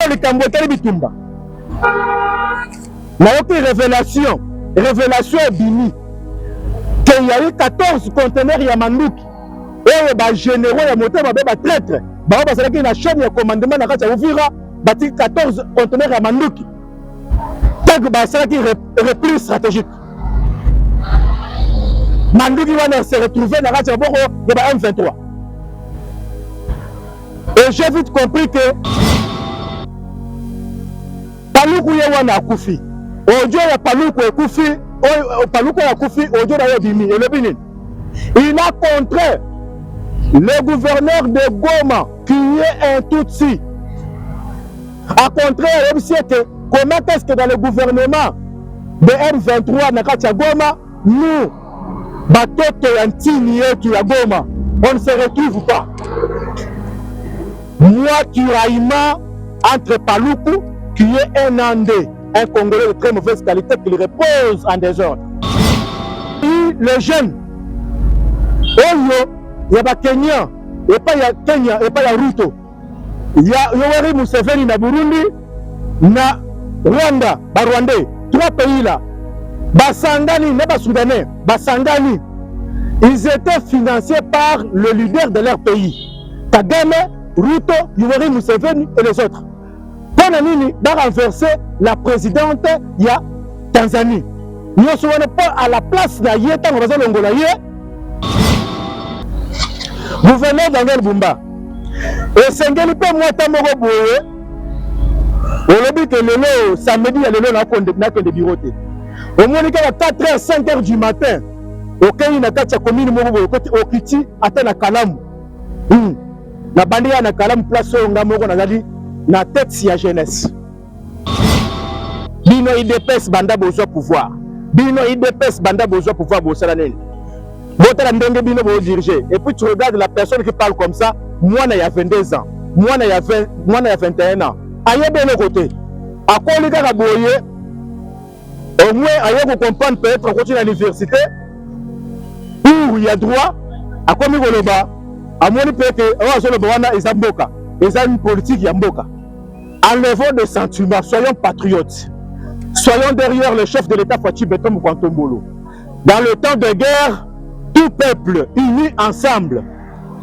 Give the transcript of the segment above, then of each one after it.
le Cambodge bitumba. Na aucune révélation est bini. Qu'il y a eu 14 conteneurs ya manduki. Et les généraux ya moté ba traître. Ba basala ki na chaîne ya commandement na kati ya Uvira, bati 14 conteneurs ya manduki. Tant que basala ki repli stratégique. Manduki wana se retrouver na kati ya boko de ba M23. Et j'ai vite compris que Paluku wana akufi. Ojo ya Paluku akufi, Paluku akufi, ojo na yobimi et le binin. Il a contraint le gouverneur de Goma qui est un Tutsi. A contraire, que comment est-ce que dans le gouvernement de M23 na kati ya Goma, nous batoto ya ntini yetu ya Goma, on ne se retrouve pas. Moi, tiraillement entre Paluku, qui est un Andé, un Congolais de très mauvaise qualité, qui repose en désordre. Et les jeunes, il y a Kenya, et pas ya Kenya, et pas ya Ruto. Il y a Yoweri Museveni na Burundi, na Rwanda, Rwandais, 3 pays là. Basangani, n'est pas soudanais, Basangani, ils étaient financés par le leader de leur pays. Kagame, Ruto, Yoweri Museveni et les autres. Ponanini va renverser la présidente ya Tanzanie. Nous ne sommes pas à la place de Yétan Longola. Gouverneur Daniel Bumba. Et Sengeli pe moi tamoro boye. On a dit que le samedi ya lelo na konde biroté. Au moins à 4h 5h du matin. Aucun na kati ya commune moko boye côté Okiti ata na Kalamu. Na bandi ya na Kalamu place nga moko nazali na tête ya jeunesse. Bino IDPS banda besoin pouvoir. Bino IDPS banda besoin pouvoir bosala nini. Botala ndenge bino bo diriger. Et puis tu regardes la personne qui parle comme ça, moi il y a 22 ans, moi il y a 21 ans. Aye de l'autre côté. A quoi les gars boye au moins aye vous comprendre peut-être continuer à l'université où il y a droit à quoi mi goloba à mon peut-être on va le bwana ezamboka. Et une politique yamboka. Enlevons des sentiments, soyons patriotes. Soyons derrière le chef de l'État Fachi Beton Kwantombolo. Dans le temps de guerre, tout peuple uni ensemble.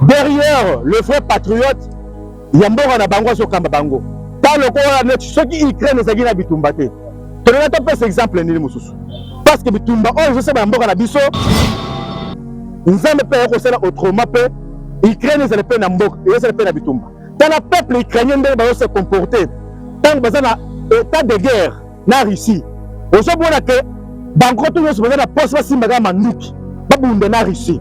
Derrière le vrai patriote, Yamboka na bango so kamba bango. Par le corps ceux qui Ukraine ezaki na bitumba te. Tenez un peu cet exemple ni mususu. Parce que bitumba je sais Yamboka na biso. Nzambe pe ko sala autrement pe Ukraine ezali pe na mboka, ezali pe na bitumba. Dans le peuple ukrainien va se comporter. Tant que dans état de guerre na Russie. On se voit que banqueroute nous sommes dans la poste si madame Manduki. Pas bunde na Russie.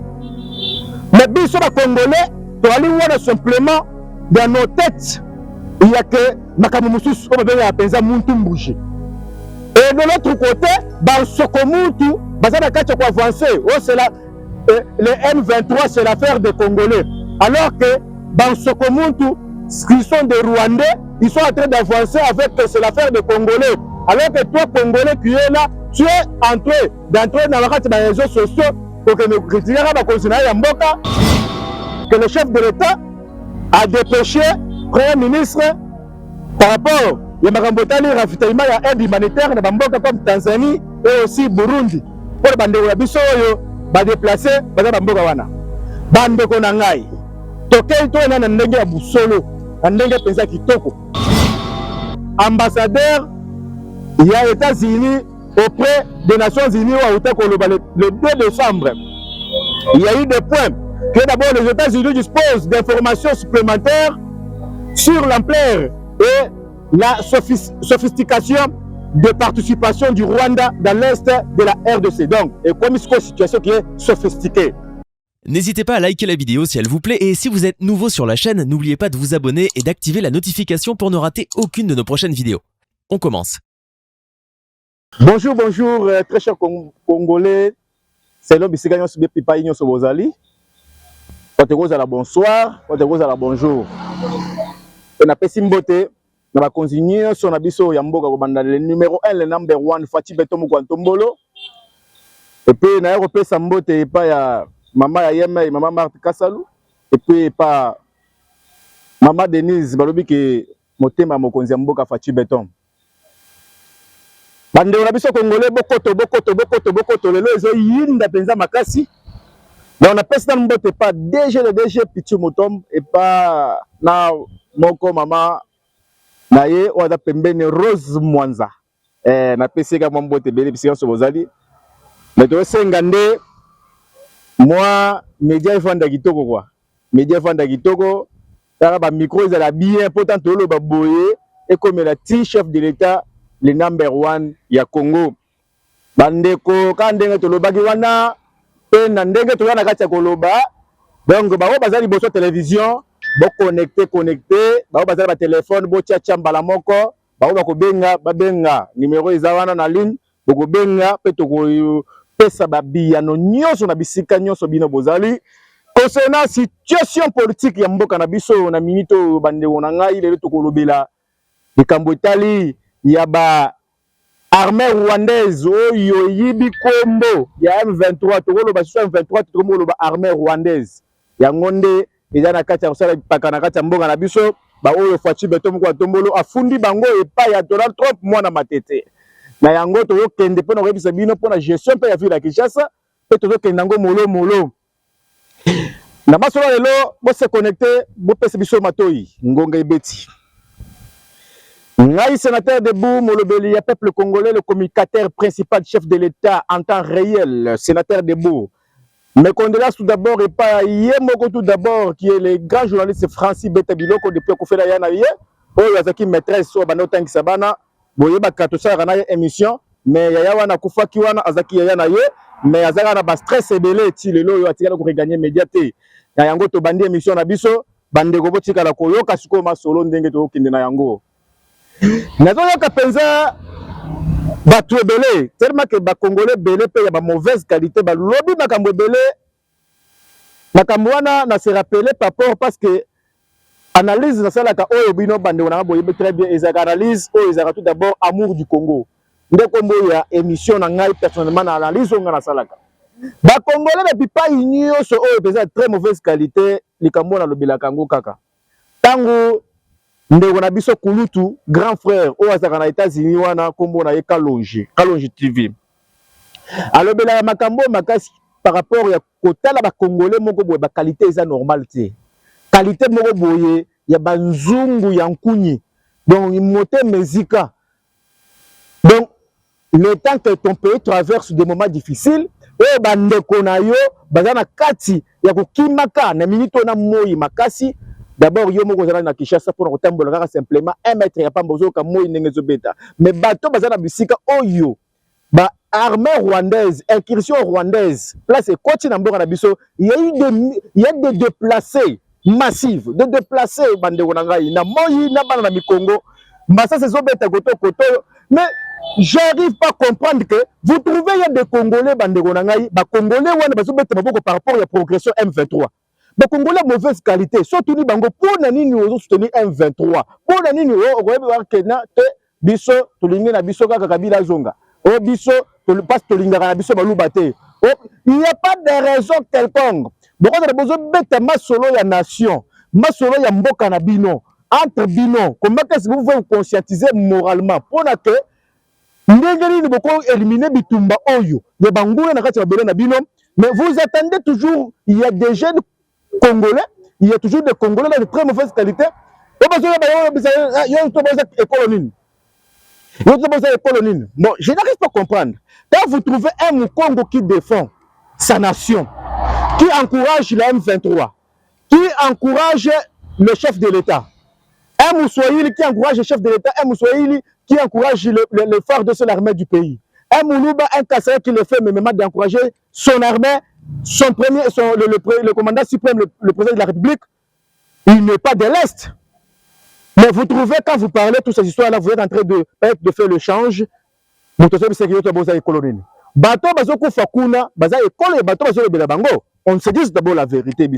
Mais bien sur les Congolais, tu vas voir simplement dans nos têtes, il y a que Makamusus on va bien penser muntu bouger. Et de l'autre côté, dans ce Sokomuntu, bazana kacha ko avancer. Oh c'est là le M23 c'est l'affaire des Congolais. Alors que dans ce Sokomuntu, qui sont des Rwandais, ils sont en train d'avancer avec que c'est l'affaire des Congolais. Alors que toi, Congolais, qui es là, tu es d'entrer dans les réseaux sociaux pour que nous critiquions que le chef de l'État a dépêché le Premier ministre par rapport à Makambotali, ravitaillement à aide humanitaire dans Bamboka comme Tanzanie et aussi Burundi. Pour les bandes de Bisso, va déplacer, va Bamboka wana. Bande Konangai. Tokel to na ndenge ya busolo, ndenge penza kitoko. Ambassadeur il y a États-Unis auprès des Nations Unies le 2 décembre. Il y a eu des points que d'abord les États-Unis disposent d'informations supplémentaires sur l'ampleur et la sophistication de participation du Rwanda dans l'est de la RDC. Donc, et comme une situation qui est sophistiquée. N'hésitez pas à liker la vidéo si elle vous plaît et si vous êtes nouveau sur la chaîne, n'oubliez pas de vous abonner et d'activer la notification pour ne rater aucune de nos prochaines vidéos. On commence. Bonjour, très chers Congolais. C'est l'homme ici, gagnant sur Pipa Ignon sur Bozali. Quand tu à la bonsoir, quand tu à la bonjour. On a passé une beauté. On va continuer sur Nabiso Yamboka, le numéro 1, le number 1, Fachi Beton Kwantombolo. Et puis, on a repéré sa beauté et pas ya Maman Yema et Maman Marthe Kassalou. Et puis, pas Maman Denise Balobi qui motema mokonzi mboka Fachi Beton. Bande on a biso congolais bokoto lelo ezo yinda penza makasi. Mais on appelle ça mbote pas DG le DG Pichu Motom et pas na moko mama na ye oza pembeni Rose Mwanza. Na peseka mbote bele bisika so bozali. Mais to senga nde moi média ifanda kitoko quoi. Média ifanda kitoko tala ba micro ezala bien pourtant to lo ba boye et comme la chef de l'état le number 1 ya Congo. Bandeko kandenge to lo baki wana pe na ndenge to yana kati ya koloba donc ba bazali boso télévision bo connecté ba bazali ba téléphone bo tia mbala moko ba ko benga numéro ezawana na ligne bo ko benga pe to ko pesa ba biyano nyoso na bisika nyoso bino bozali concernant situation politique ya mboka na biso na minito bande wona ngai lelo to kolobela likambo itali ya ba armée rwandaise oyo yibi kombo ya M23 tokolo ba M23 tokolo ba armée rwandaise ya ngonde ezana kati ya kusala pakana kati ya mboka na biso ba oyo Fachi Beton kwa tombolo afundi bango epa ya Donald Trump mwana matete na yango to kende pona ko ebisa bino pona gestion pe ya ville ya Kinshasa pe to kende ngo molo na masolo lelo bo se connecter bo pese biso matoi ngonga ebeti. Ngai sénateur debout, molobeli ya peuple congolais, le communicateur principal chef de l'État en temps réel, sénateur debout. Mes condoléances tout d'abord et pas Yemoko tout d'abord qui est le grand journaliste Francis Betabiloko depuis qu'on fait la yana hier. Oh yazaki maîtresse so bano tanki sabana, boye ba katosa rana émission, mais yaya wana kufaki wana azaki yana ye, mais azaka na ba stress ebele ti lelo yo atikala ko regagner médiaté. Ya yango to bandi émission na biso, bande go botika la koyoka siko ma solo ndenge to kinde na yango. Nazoyoka penza batu ebele tellement que ba congolais belé pe ya ba mauvaise qualité ba lobby makambo ebele makambo wana na se rappeler par rapport parce que analyse na sala ka oyo bino bande wana boye très bien ezaka analyse oyo ezaka tout d'abord amour du Congo nde kombo ya émission na ngai personnellement na analyse on na sala ka ba congolais na bipa nyonso oyo penza très mauvaise qualité likambo na lobela kango kaka tango ndeko na biso kulutu grand frère o azaka na États-Unis wana kombo na ye Kalonji TV alobela makambo makasi par rapport ya kotala ba congolais moko boye ba qualité eza normale te qualité moko boye ya banzungu ya nkunyi donc moté mezika donc le temps que ton pays traverse des moments difficiles e bandeko na yo bazana kati ya kokimaka na minito na moyi makasi. D'abord, yo moko zala na Kinshasa pour kotambola kaka simplement 1 mètre ya pambozo ka moyi ndengezo beta. Mais bato bazana bisika oyo ba armée rwandaise, incursion rwandaise, place koti na mboka na biso, il y a des déplacés massifs, de déplacés bande ngai na moyi na bana na Mikongo. Massa se zobeta koto, mais j'arrive pas à comprendre que vous trouvez il y a des Congolais bande ngai, ba Congolais wana bazobeta maboko par rapport à la progression M23. Les Congolais mauvaise qualité, surtout ni bango pour nani ni ozo soutenir M23. Pour nani ni o koyebi wa kena te biso tolingi na biso kaka kabila zonga. O biso to passe tolinga na biso baluba te. Il n'y a pas de raison quelconque. Beaucoup de besoin bête ma solo ya nation, ma solo ya mboka na bino, entre bino. Comment est-ce que vous pouvez vous conscientiser moralement pour na que ndengeli ni boko éliminer bitumba oyo. Ya bangula na kati ya bele na bino, mais vous attendez toujours il y a des jeunes Congolais, il y a toujours des Congolais de très mauvaise qualité. Bon, je n'arrive pas à comprendre. Quand vous trouvez un Congo qui défend sa nation, qui encourage la M23, qui encourage le chef de l'État, un Moussoïli qui encourage le chef de l'État, un Moussoïli qui encourage le phare de l'armée du pays, un Moulouba, un Kassai qui le fait même d'encourager son armée. Son premier, le commandant suprême, le président de la République, il n'est pas de l'Est. Mais vous trouvez, quand vous parlez de toutes ces histoires-là, vous êtes en train de faire le change. On se dit d'abord la vérité.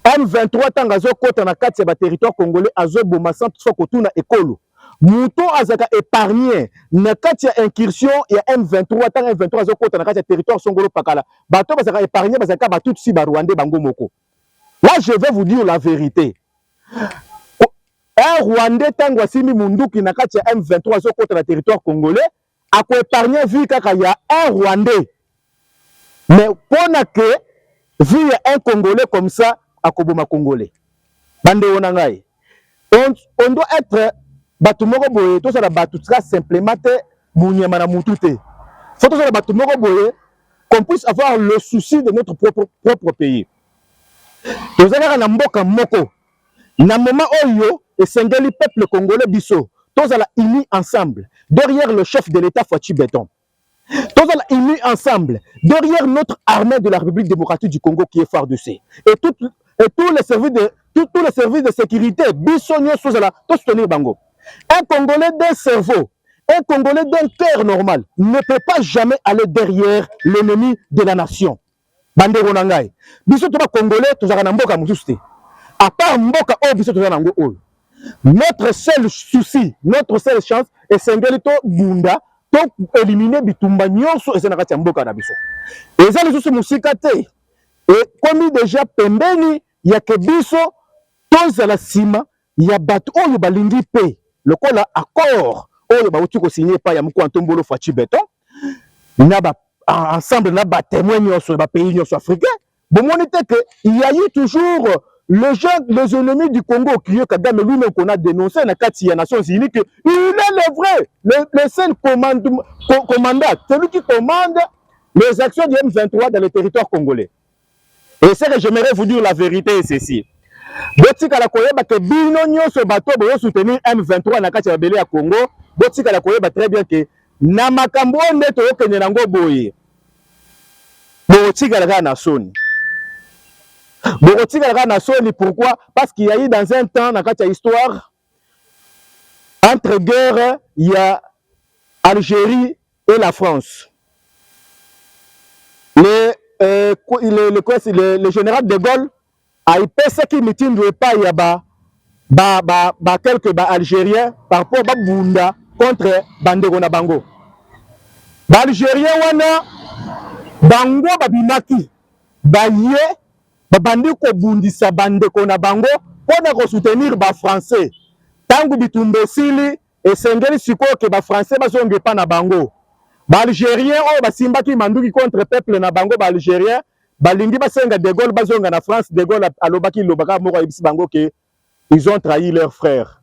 M23, tant que côté na kati ya territoire congolais, azo boma sans toutefois kotuna ekolo. Mouton azaka épargné na kati ya incursion ya M23 tant M23 azo côté na kati ya territoire songolo pakala. Bato bazaka épargné bazaka batu tsi ba Rwandais bango moko. Là je vais vous dire la vérité. un Rwandais tango asimi munduki na kati ya M23 zo contre le territoire congolais a ko épargner vie kaka ya un Rwandais. Mais pona que vu un Congolais comme ça a koboma Congolais. Bande onangai. On doit être batu moko boye to ça la batu simplement te munyama na mutute. Faut que ça la batu moko boye qu'on puisse avoir le souci de notre propre pays. Nous avons na mboka moko. Na moment oyo et sengeli peuple congolais biso. Tous ala unis ensemble derrière le chef de l'État Fatou Béton. Tous ala unis ensemble derrière notre armée de la République démocratique du Congo qui est FARDC. Et tous les services de sécurité biso nyonso ala to soutenir bango. Un Congolais d'un cerveau, un Congolais d'un cœur normal ne peut pas jamais aller derrière l'ennemi de la nation. Bande ronangai. Biso to ba Congolais to zaka na mboka mususte. À part mboka o biso to zanango o. Notre seul souci, notre seule chance est sengeli to bunda to éliminer bitumba nyonso ezana kati ya mboka na biso. Eza le souci musika te. Et comme déjà pembeni ya ke biso to la sima ya batu oyo balingi pe lokola accord oyo ba uti ko signer pa ya mko Antombolo Fatou Béton na ba ensemble na ba témoins nyonso ba pays nyonso africain. Bon monite que il y a eu toujours les ennemis du Congo qui est Kagame lui-même qu'on a dénoncé dans les Nations Unies que il est le vrai, le seul commandant, celui qui commande les actions du M23 dans le territoire congolais. Et c'est que j'aimerais vous dire la vérité et ceci. Botika la koyeba que bino nyonso bato boyo soutenir M23 na kati ya belé ya Congo, botika la koyeba très bien que na makambo nde to okene nango boye. Botika la na soni. Pourquoi? Parce qu'il y a eu dans un temps, dans la histoire, entre guerres, il y a Algérie et la France. Le général de Gaulle a eu ce qui ne tient pas, il y a quelques Algériens par rapport à Bunda contre Bandegona Bango. Algériens, wana Bango babinaki, baye, babandi ko bundisa bandeko na bango pona ko soutenir ba français tangu bitumbe sili esengeli sikoyo ke ba français bazonge pa na bango ba algérien o basimbaki manduki contre peuple na bango ba algérien balingi basenga de Gaulle bazonga na France. De Gaulle alobaki lobaka moko ibisi bango ke ils ont trahi leurs frères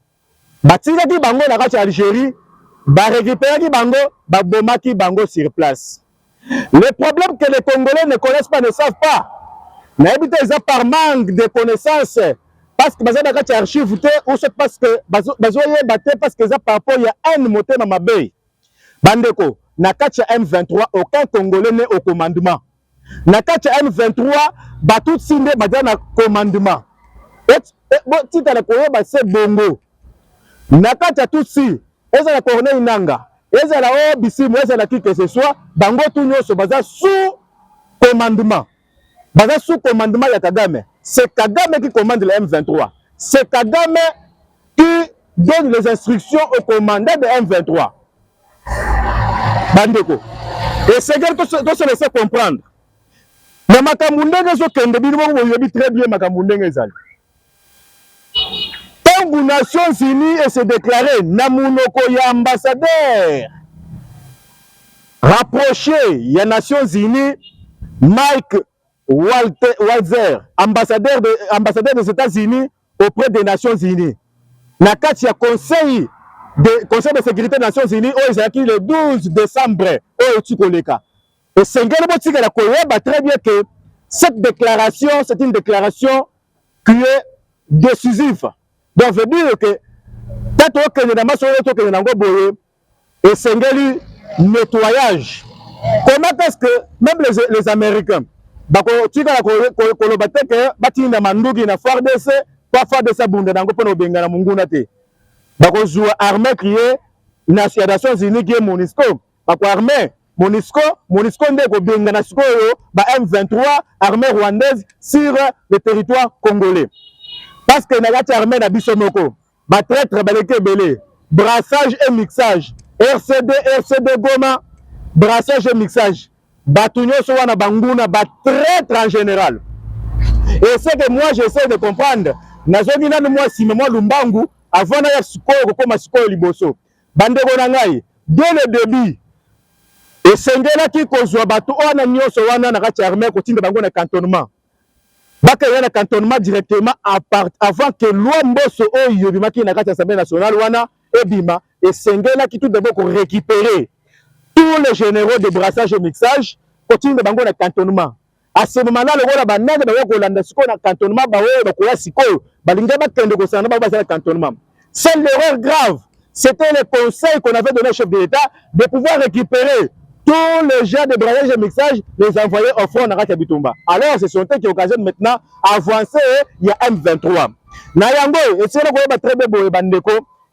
batikaki bango na kati Algérie ba récupéraki bango ba bomaki bango sur place. Le problème que les Congolais ne connaissent pas, ne savent pas. N'habitez par manque de connaissances, parce que bazana kati archive ou c'est parce que bazoye baté parce que ça par rapport il y a un moté na mabé. Bandeko, na kati M23 aucun Congolais n'est au commandement. Na kati M23 ba tout sinde bazana commandement. Et si tu as la c'est bongo. Na kati tout si, eza la Corneille Nanga, eza la Obisi, eza la qui que ce soit, bango tout nyonso baza sous commandement. Baza sous commandement ya Kagame. C'est Kagame qui commande le M23. C'est Kagame qui donne les instructions au commandant de M23. Bandeko. Et c'est que tout se laisser comprendre. Mais makamundenge so kende bino mo yobi très bien makamundenge ezali. Tant que Nations Unies et se déclarer na munoko ya ambassadeur rapproché ya Nations Unies Mike Walzer, ambassadeur des États-Unis auprès des Nations Unies. Na kati ya conseil de sécurité des Nations Unies qui le 12 décembre au Tikoleka. Et c'est très bien que cette déclaration, c'est une déclaration qui est décisive. Donc, veut dire que et c'est un nettoyage. Comment est-ce que même les Américains, armée criée Nations Unies qui est MONUSCO. Armée MONUSCO ndeko bengana sikoyo ba M23 armée rwandaise sur le territoire congolais. Parce que na gati armée na biso moko ba traître baleke belé brassage et mixage RCD Goma brassage et mixage batunyo so wana banguna ba traître en général. Et c'est que moi j'essaie de comprendre nazoki nanu moi si moi Lumbangu avant na ya sikoyo kokoma sikoyo liboso bandeko na ngai dès le début esengelaki kozwa bato wana nyonso wana na kati ya armée kotinda bango na cantonnement bakaya na cantonnement directement avant que loi mboso oyo ebimaki na kati ya assemblée nationale wana ebima esengelaki tout d'abord ko récupérer tous les généraux de brassage et mixage kotinda bango na cantonnement. À ce moment-là, le rôle de la Hollande, c'est qu'on a cantonnement, cantonnement. C'est l'erreur grave. C'était le conseil qu'on avait donné au chef de l'État de pouvoir récupérer tous les gens de brassage et mixage, les envoyer au front de Bitumba. Alors, ce sont eux qui occasionnent maintenant à avancer, il y a M23. Nayango, et c'est là qu'on va très bien,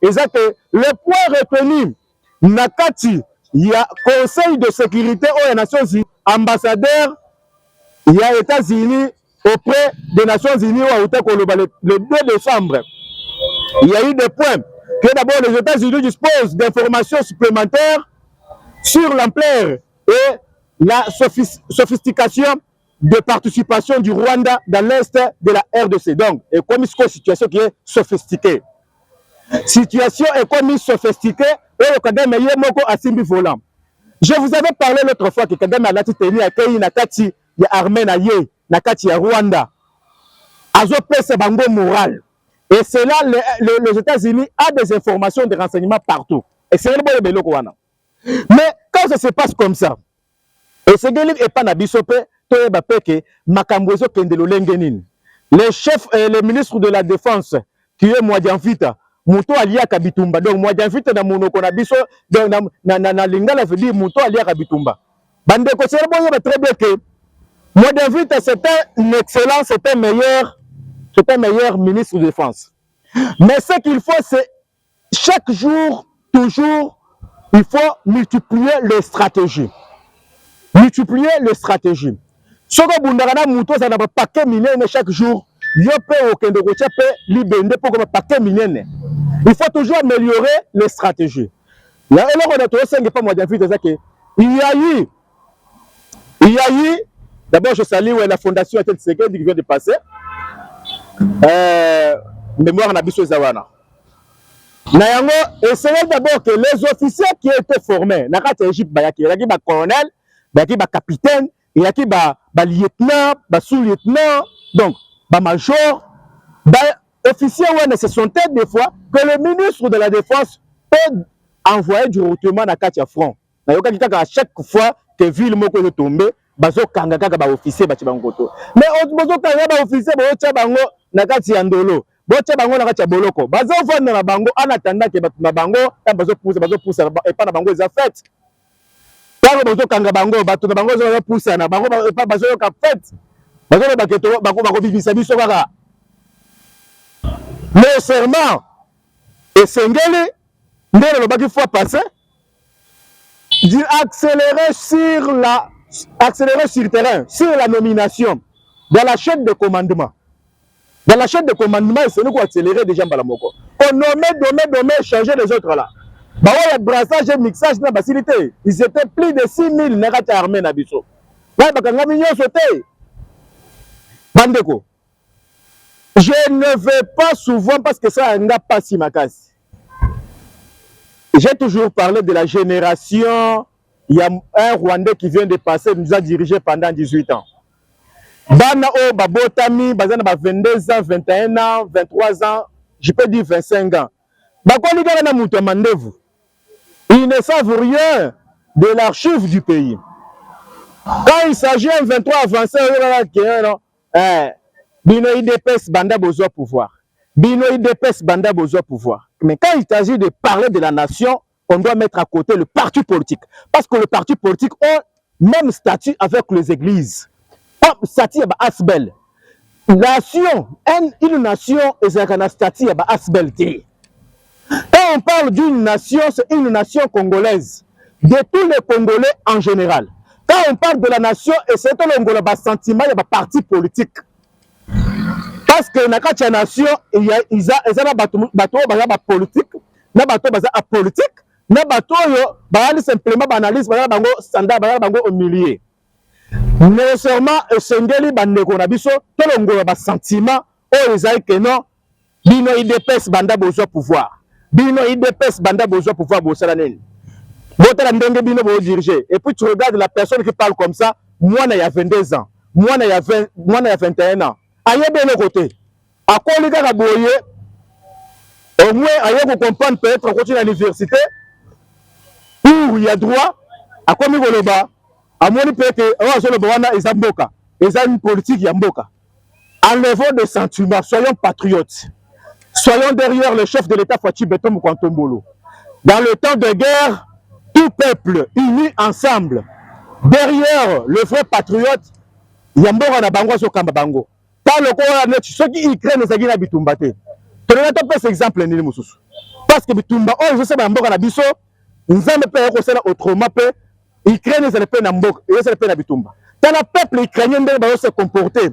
et c'est que le point retenu, Nakati, il y a conseil de sécurité aux Nations Unies, ambassadeur, il y a États-Unis auprès des Nations Unies le 2 décembre. Il y a eu des points que d'abord les États-Unis disposent d'informations supplémentaires sur l'ampleur et la sophistication de participation du Rwanda dans l'est de la RDC. Donc, et comme une situation qui est sophistiquée. Situation est comme une sophistiquée et le Kagame est moko asimbi volant. Je vous avais parlé l'autre fois que Kagame a lati tenu à Kei Nakati. Il y a armée na ye na kati ya Rwanda azo pesa bango moral et c'est là les États-Unis a des informations de renseignements partout et c'est le bon beloko wana mais quand ça se passe comme ça et c'est geli et pas na bisope to yeba peke makambo ezo kende lolenge nini le chef le ministre de la défense qui est Mwadiamfita muto aliaka Bitumba donc Mwadiamfita na monoko na biso donc na lingala veut dire muto aliaka Bitumba bande ko c'est bon yeba très bien que Mwadiamfita, c'était un excellent, c'était un meilleur ministre de défense. Mais ce qu'il faut, c'est chaque jour, toujours, il faut multiplier les stratégies. Multiplier les stratégies. Ce que vous avez ça n'a pas paquet million chaque jour. Il faut toujours améliorer les stratégies. Il y a eu d'abord, je salue la fondation Tshisekedi qui vient de passer. Mémoire Nabiso Zawana. Nayango, essayez d'abord que les officiers qui étaient formés, Nakati Égypte, il y a qui colonel, il y a qui capitaine, il y a qui lieutenant, sous-lieutenant, donc major, officiers, ce sont des fois que le ministre de la Défense peut envoyer directement à Nakati à front. À chaque fois que ville moko est tombée, bazo kanga kaka ba officier ba chibangoto mais bazo kanga ba officier ba ocha bango na kati ya ndolo bocha bango na kati ya boloko bazo vendre na bango anatanda ke batu na bango bazo poussa et pas na bango les affaires tango bazo kanga bango batu na bango bazo poussa na bango pas bazo ka fête bazo ba keto bako bibisa biso kaka mais serment et sengeli ndelo lo baki fois passé accélérer sur le terrain, sur la nomination, dans la chaîne de commandement. Dans la chaîne de commandement, c'est nous qui accélérer déjà Balamoko. On nommait, changer les autres là. Bah ouais, brassage et mixage n'a pas facilité. Ils étaient plus de 6000 nagata armés nabiso. Ouais, bah quand mignon sauté. Bandeko. Je ne vais pas souvent parce que ça n'a pas si ma casse. J'ai toujours parlé de la génération. Il y a un Rwandais qui vient de passer, nous a dirigé pendant 18 ans. Bana o babotami, bazana ba 22 ans, 21 ans, 23 ans, je peux dire 25 ans. Bakwa ligana na muto mandevu. Ils ne savent rien de l'archive du pays. Quand il s'agit d'un 23 avancé, Bino IDPS banda besoin pouvoir. Bino IDPS banda besoin pouvoir. Mais quand il s'agit de parler de la nation, on doit mettre à côté le parti politique. Parce que le parti politique a même statut avec les églises. Statut à Asbel. Nation, une nation est un statut à Asbel. Quand on parle d'une nation, c'est une nation congolaise. De tous les Congolais en général. Quand on parle de la nation, et c'est un sentiment, il y a un parti politique. Parce que dans la nation, il y a des politique, il y a des politique, il y a des simplement analyse, il y a des standards, il y a des au milieu. Nécessairement, Sengeli Bandeko Nabiso, tout le monde a un sentiment, oh, les que non, bino IDPS banda besoin pouvoir bino IDPS banda besoin pouvoir bosala nini botala ndenge bino bo diriger et puis tu regardes la personne qui parle comme ça moi na ya 22 ans moi na ya 21 ans ayebe le côté akoli kaka boye au moins aye ko comprendre peut-être continuer à l'université où il y a droit à komi koloba amoni peut-être azoloba wana eza mboka eza une politique ya mboka. Enlevons des sentiments, soyons patriotes. Soyons derrière le chef de l'État Fatou Beto Mukonto Mbolo. Dans le temps de guerre, tout peuple uni ensemble, derrière le vrai patriote, Yambora na bango so kamba bango. Par le corps net, ceux qui Ukraine ezagi na bitumba te. Tenez pas cet exemple ni mususu. Parce que bitumba oh je sais ba mboka na biso, nzambe pe ko sala autrement pe Ukraine ezale pe na mboka, ezale pe na bitumba. Tant le peuple ukrainien ndenge ba se comporter.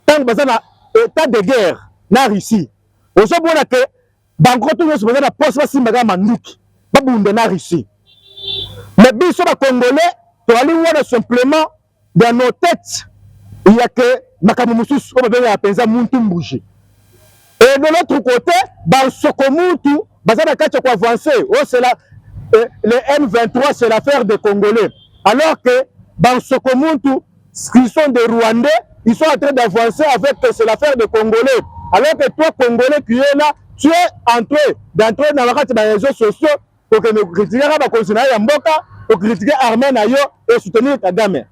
Tant que dans état de guerre na Russie ozobona que bangoto nyonso baza na poste basimbaga manduki babunda na Russie mais biso ba congolais toali wana simplement dans nos têtes il y a que makambo mususu o babenga ya penza muntu mbuji et de l'autre côté ba sokomuntu baza na kati ko avancer oh c'est la le M23 c'est l'affaire des Congolais alors que ba sokomuntu ils sont des Rwandais. Ils sont en train d'avancer avec c'est l'affaire des Congolais. Alors que toi, Congolais, qui es là, tu es d'entrer dans les réseaux sociaux pour que nous critiquions la continuer à Mboka, pour critiquer Armène et soutenir Kagame.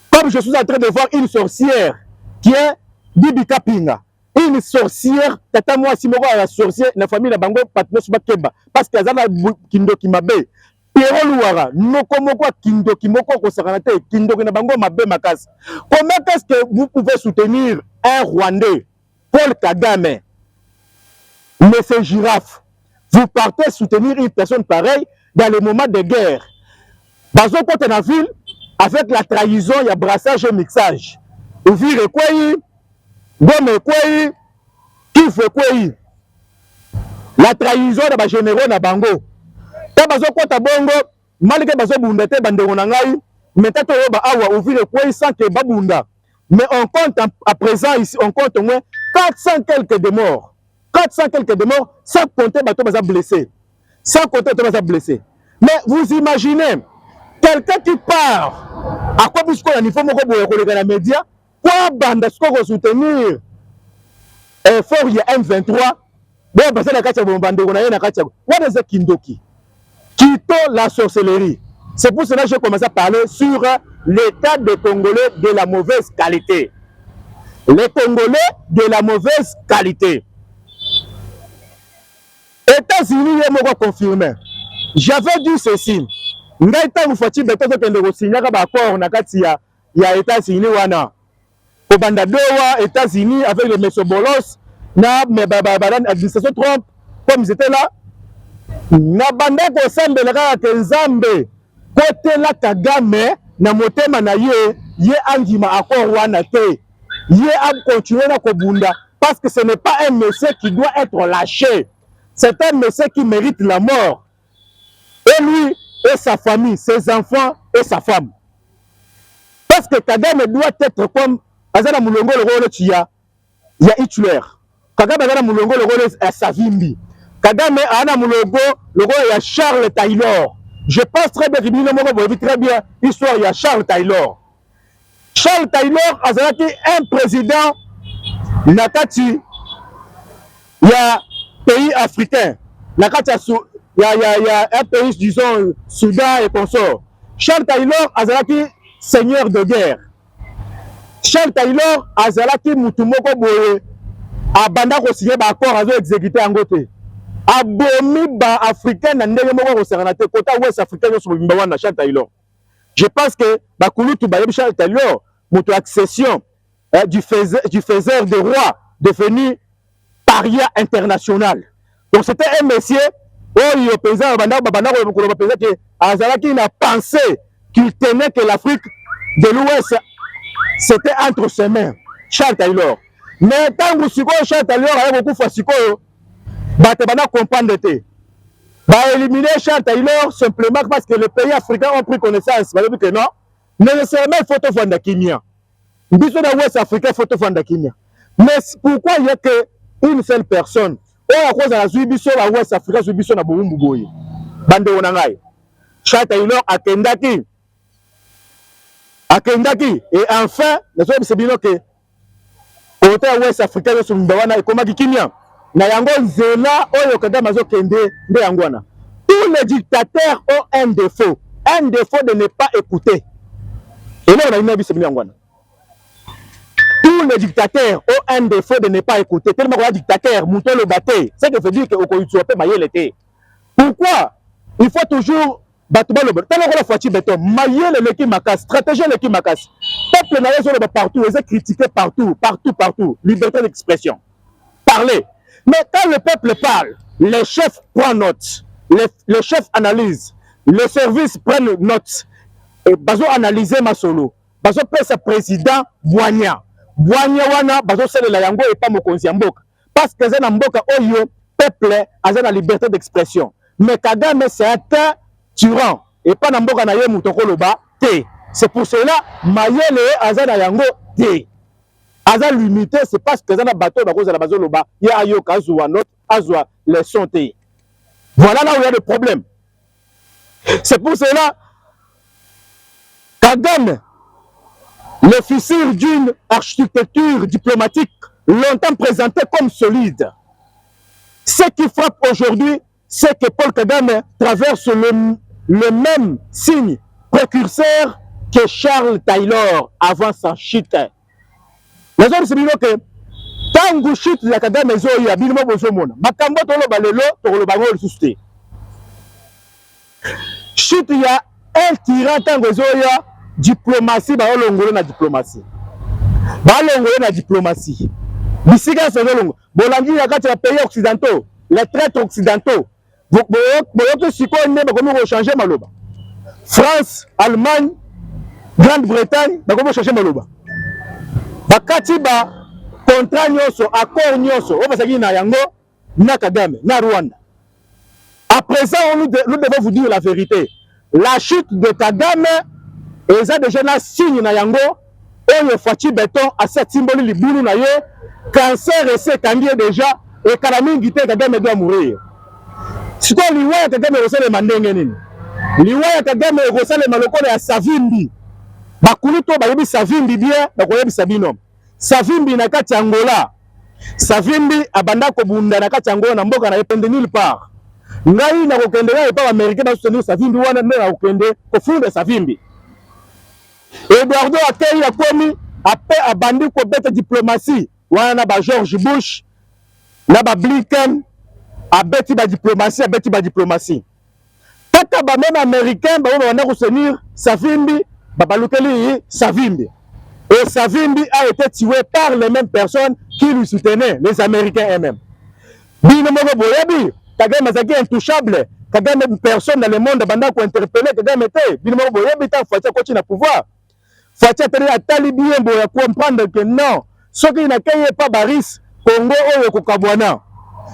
Comme je suis en train de voir une sorcière qui est Bibi Kapinga, une sorcière, tata moi si moi la sorcière, la famille la bango patnos bakeba, parce que azana kindo kimabe. Pero Louara, Nokomoko Kindo Kimoko Kosaranate, Kindo Kinabango Mabe Makas. Comment est-ce que vous pouvez soutenir un Rwandais, Paul Kagame, Monsieur Giraffe? Vous partez soutenir une personne pareille dans les moments de guerre. Dans un côté de la ville, avec la trahison, il y a brassage et mixage. Ouvir et Kouaï, Gome et Kouaï, Kif et Kouaï. La trahison de la généraux na Bango. Bazo kota bongo malgré bazo bunda te bande ngai mais tato ba awa ouvrir quoi sans que babunda mais on compte à présent ici on compte au moins 400 quelques de morts 400 quelques de morts sans compter bato baza blessés sans compter bato baza blessés mais vous imaginez quelqu'un qui part à quoi puisque la niveau moko boye ko les médias quoi banda ce qu'on soutenir effort ya M23 bon baza na katia bombande na na katia what is Kindoki quittons la sorcellerie. C'est pour cela que j'ai commencé à parler sur l'état des Congolais de la mauvaise qualité. Les Congolais de la mauvaise qualité. États-Unis, ils m'ont confirmé. J'avais dit ceci. Ngaïta Moufati Beto Kendo signer un accord na kati ya États-Unis wana. Au Bandadoa, États-Unis avec le M. Bolos, na administration Trump, comme ils étaient là. Na banda ko sembela kaka Nzambe kote la Kagame na motema na ye andima accord wana te ye a continuer na kobunda parce que ce n'est pas un monsieur qui doit être lâché, c'est un monsieur qui mérite la mort, et lui et sa famille, ses enfants et sa femme, parce que Kagame doit être comme azana mulongo le rôle ya Hitler. Kagame azana mulongo le rôle à Savimbi. Kagame ana mulogo le roi il y a Charles Taylor. Je pense très bien très bien l'histoire il y a Charles Taylor. Charles Taylor azalaki un président nakati il y a pays africain nakati il y a un pays disons Soudan et consort. Charles Taylor azalaki seigneur de guerre. Charles Taylor azalaki mutumoko boye abanda ko signer ba accord azo exécuter en côté. Abomi ba africain na ndenge moko ko serana te kota ouest africain yo so bimba wana Charles Taylor. Je pense que ba kulutu ba Charles Taylor moto accession du faiseur de roi devenu paria international. Donc c'était un monsieur oh il pesait banda ko pesait que azalaki na pensé qu'il tenait que l'Afrique de l'Ouest c'était entre ses mains. Charles Taylor. Mais tant que Charles Taylor a beaucoup fascicolo Batebana comprendre te. Va éliminer Charles Taylor simplement parce que les pays africains ont pris connaissance. Parce que non, nécessairement il faut te Kimia. Bisous dans l'Ouest africain, il faut te Kimia. Mais pourquoi il y a que une seule personne. On a cause à la Zubiso, à West Africa, Zubiso, na Boumboui. Bande Onangai. Charles Taylor a Kendaki. Et enfin, c'est bien que côté West Africa, sur Mbawana et Komaki Kimia. Na yango Zela, Oyo Kadamazo Kende, de Yangwana. Tous les dictateurs ont un défaut de ne pas écouter. Et là, on a une avis, c'est bien Yangwana. Tous les dictateurs ont un défaut de ne pas écouter. Tellement qu'on a dictateur, Mouton le batté. C'est ce qui veut dire qu'on peut mailler l'été. Pourquoi? Il faut toujours battre le béton. Tellement qu'on a fait béton. Mailler l'équipe macasse. Stratégie l'équipe macasse. Peuple n'a pas partout. Ils ont critiqué partout. Liberté d'expression. Parler. Mais quand le peuple parle, les chefs prennent note. Les chefs analysent. Les services prennent note. Et bazo analyser ma solo. Bazo pèse président Boigna. Boigna wana bazo sele la yango et pas mokonzi mboka. Parce que c'est mboka oyo peuple a la liberté d'expression. Mais Kagame c'est un tyran et pas na mboka na ye mutoko loba te. C'est pour cela mayele azana yango te. Aza limité, c'est parce que zana bateau ba cause la bazo loba ya ayo kazwa note azwa les sonté. Voilà là où il y a des problèmes. C'est pour cela Kagame, les fissures d'une architecture diplomatique longtemps présentée comme solide. Ce qui frappe aujourd'hui, c'est que Paul Kagame traverse le même signe précurseur que Charles Taylor avant sa chute. Les autres, c'est bien que tant que chute la Kagame zoya bilimo bozomona makambo tolo balelo tolo bango le susté. Chute il y a un tyran tant que zoya diplomatie ba olongolo na diplomatie. Ba olongolo na diplomatie. Bisika c'est longo. Bolangi ya kati ya pays occidentaux, les traîtres occidentaux. Boyoto siko ne ba komi changer maloba. France, Allemagne, Grande-Bretagne ba komi changer maloba. Bakati ba contrat nyoso, accord nyoso, o basaki na yango na Kagame, na Rwanda. À présent, nous devons vous dire la vérité. La chute de Kagame est déjà un signe na yango oyo fati béton à cette symbole libulu na ye cancer et c'est kangi déjà et kalamingi te Kagame doit mourir. Si toi liwa Kagame rosale mandenge nini? Liwa Kagame rosale malokole ya Savimbi. Bakulu to bayebi Savimbi bien bakoyebi Sabino. Savimbi na kati Angola. Savimbi abanda ko bunda na kati Angola na mboka na epende nulle part. Ngai na kokende na epa américain ba soutenir Savimbi wana na kokende ko funda Savimbi. Eduardo Akei a komi après abandi ko beta diplomatie wana na ba George Bush na ba Blinken abeti ba diplomatie. Kaka ba même américain ba wana ko soutenir Savimbi ba balukeli Savimbi. Et Savimbi a été tué par les mêmes personnes qui lui soutenaient, les Américains eux-mêmes. Bino moko boyebi, Kagame zaki intouchable. Kagame personne dans le monde banda ko interpeller Kagame te. Bino moko boyebi ta Fatia continue na pouvoir. Fatia tele atali bien boya comprendre que non, ceux qui na kaye pas baris Congo oyo ko kabwana.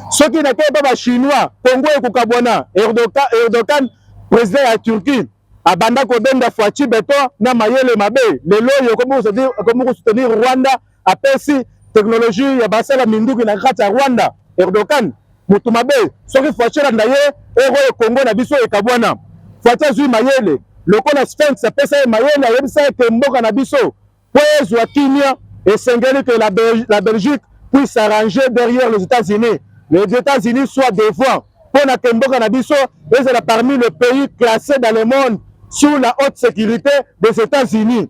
Ceux qui na kaye pas ba chinois, Congo oyo ko kabwana. Erdogan président de la Turquie. Abanda ko benda Fachi beton na mayele mabe lelo yo comme soutenir Rwanda apesi technologie ya basala minduki na kati ya Rwanda Erdogan mutu mabe soki Fachi na ndaye ero Congo na biso ekabwana Fachi zui mayele lokola Sphinx apesa mayele ayebisa ke mboka na biso po ezwa kimia et sengeli que la Belgique puisse s'arranger derrière les États-Unis. Les États-Unis soient devant pour na ke mboka na biso ezala parmi les pays classés dans le monde sous la haute sécurité des États-Unis.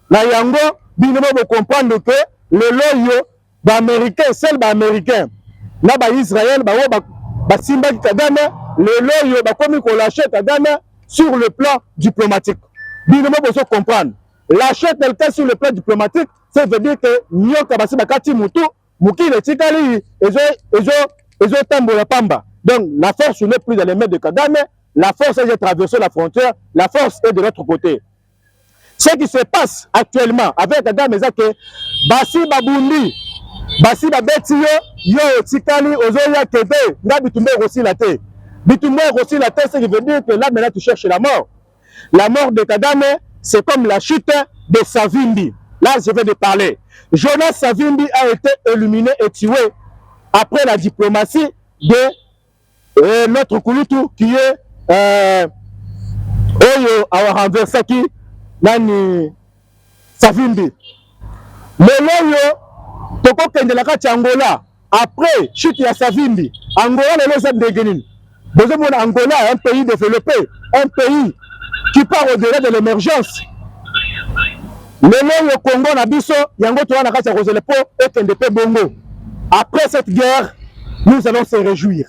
La yango, bino mo comprendre que le loyo ba américain, seul ba américain, na ba Israël ba simba Kagame, le loyo ba komi ko lâcher Kagame sur le plan diplomatique. Bino mo besoin comprendre. Lâcher quelqu'un sur le plan diplomatique, ça veut dire que nyoka basi bakati mutu, mukile tikali ezo tambola pamba. Donc la force n'est plus dans les mains de Kagame. La force est de traverser la frontière, la force est de l'autre côté. Ce qui se passe actuellement avec Kagame, c'est que Basi Babundi, Basi Babeti yo Tikali, Ozoya Kebe, n'a bitumé aussi la terre. Bitumé aussi la terre, ce qui veut dire que là maintenant tu cherches la mort. La mort de Kagame, c'est comme la chute de Savimbi. Là, je vais te parler. Jonas Savimbi a été éliminé et tué après la diplomatie de notre Kulutu qui est Oyo a renversé qui nani Savimbi. Lelo yo toko kendelaka Angola après chute ya Savimbi. Angola lelo ça dégenine. Besoin mon Angola un pays développé, un pays qui part au-delà de l'émergence. Lelo yo Congo na biso yango to na kati ya kozelepo ekende pe bongo. Après cette guerre, nous allons se réjouir.